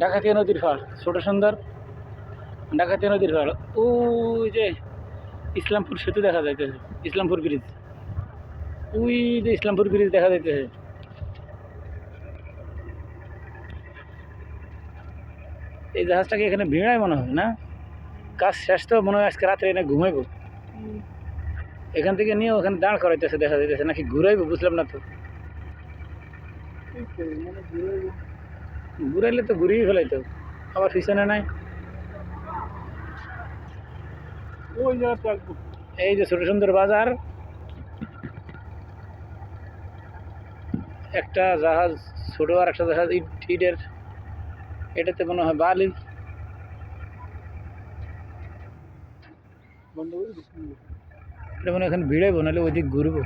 ডাকাতিয়া নদীর পাড়, ছোট সুন্দর ডাকাতিয়া নদীর পাড়। ওই যে ইসলামপুর সেতু দেখা যাইতেছে, ইসলামপুর ব্রিজ। ওই যে ইসলামপুর ব্রিজ দেখা যাইতেছে। এই জাহাজটাকে এখানে ভিড়ায় মনে হয় না? কাজ শেষ তো মনে হয় আজকে রাত্রে এনে ঘুমাইবো। এখান থেকে নিয়ে ওখানে দাঁড় করাইতেছে দেখা যাইতেছে, নাকি ঘুরাইবো বুঝলাম না তো। ঘুরাইলে তো ঘুরিয়ে ফেলাইতো, আবার পিছনে নাই। ওই জায়গাটা এই যে ছোট সুন্দর বাজার, একটা জাহাজ ছোট আর একটা জাহাজ ইটের, এটাতে মনে হয় বালি। এটা মনে হয় এখানে ভিড়াইবো, নাহলে ওই দিক ঘুরবো।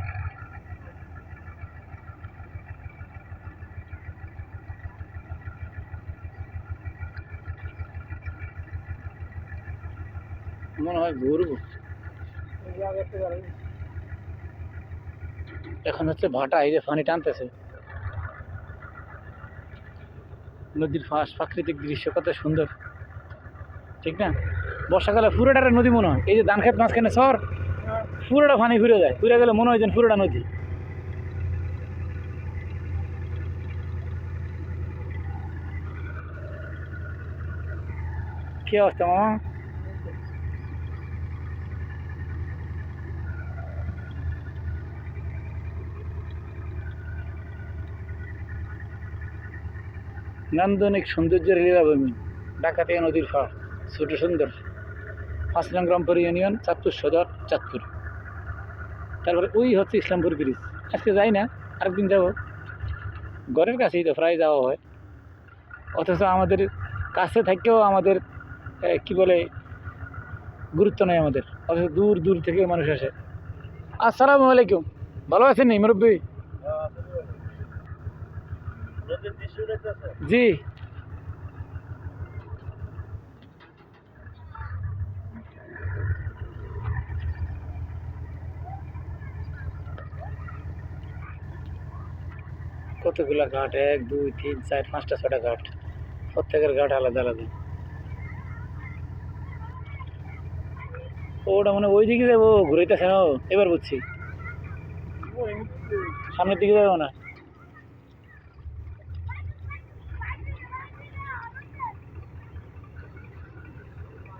মনে হয় ঘুরবো। এখন হচ্ছে ভাটা, এই যে পানি টানতেছে নদীর ফাঁস, প্রাকৃতিক দৃশ্য কত সুন্দর, ঠিক না? বর্ষাকালে পুরোটা নদী মনে হয়। এই যে ধান খেত মাঝখানে সর, পুরোটা পানি ঘুরে যায়, ঘুরে গেলে মনে হয় যেন পুরোটা নদী। কি অবস্থা মামা? নান্দনিক সৌন্দর্যের লীলাভূমি, ডাকাতিয়া নদীর পাড়, ছোট সুন্দর, 5 নং রামপুর ইউনিয়ন, চাঁদপুর সদর, চাঁদপুর। তারপরে ওই হচ্ছে ইসলামপুর ব্রিজ। আজকে যাই না, আরেকদিন যাবো। ঘরের কাছেই তো প্রায় যাওয়া হয়, অথচ আমাদের কাছে থাকতেও আমাদের কি বলে গুরুত্ব নেই আমাদের, অথচ দূর দূর থেকে মানুষ আসে। আসসালামু আলাইকুম, ভালো আছেন নি মুরব্বী? জি। কতগুলা ঘাট, 1 2 3 4 5টা 6টা ঘাট, প্রত্যেকের ঘাট আলাদা আলাদা। ওটা মানে ওই দিকে যাবো, ঘুরাইতেছে না এবার বুঝছি, সামনের দিকে যাবো না।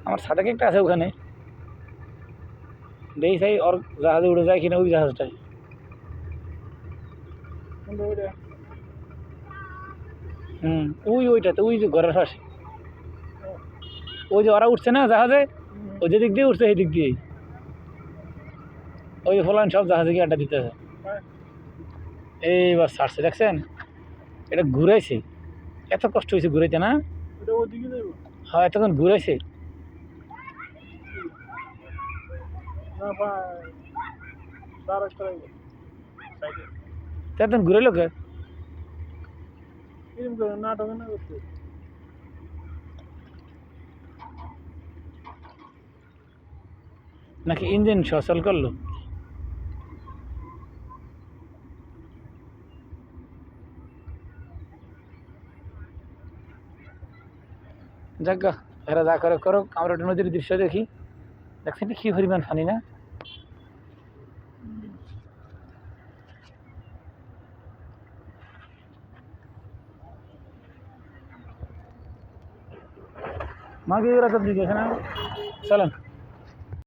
আমার সাথে একটা আছে ওখানে, দেখি চাই ওর জাহাজে উঠে যায় কিনা, ওই জাহাজটাই। ওইটাতে, ওই যে ঘরের পাশে, ওই যে ওরা উঠছে না জাহাজে, ওই যে দিক দিয়ে উঠছে সেই দিক দিয়েই। ওই ফলান সব জাহাজে গিয়ে আড্ডা দিতেছে। এইবার ছাড়ছে, দেখছেন? এটা ঘুরাইছে, এত কষ্ট হয়েছে ঘুরাইতে না? হ্যাঁ, এতক্ষণ ঘুরাইছে। এতক্ষণ ঘুরাইলো কে? নাকি ইঞ্জিন সচল করলো? যাক, এরা যা করে করুক, আমরা একটা নদীর দৃশ্য দেখি। দেখছেন কি পরিমাণ পানি না? মাগে ওরা তো দিকে না, চলেন।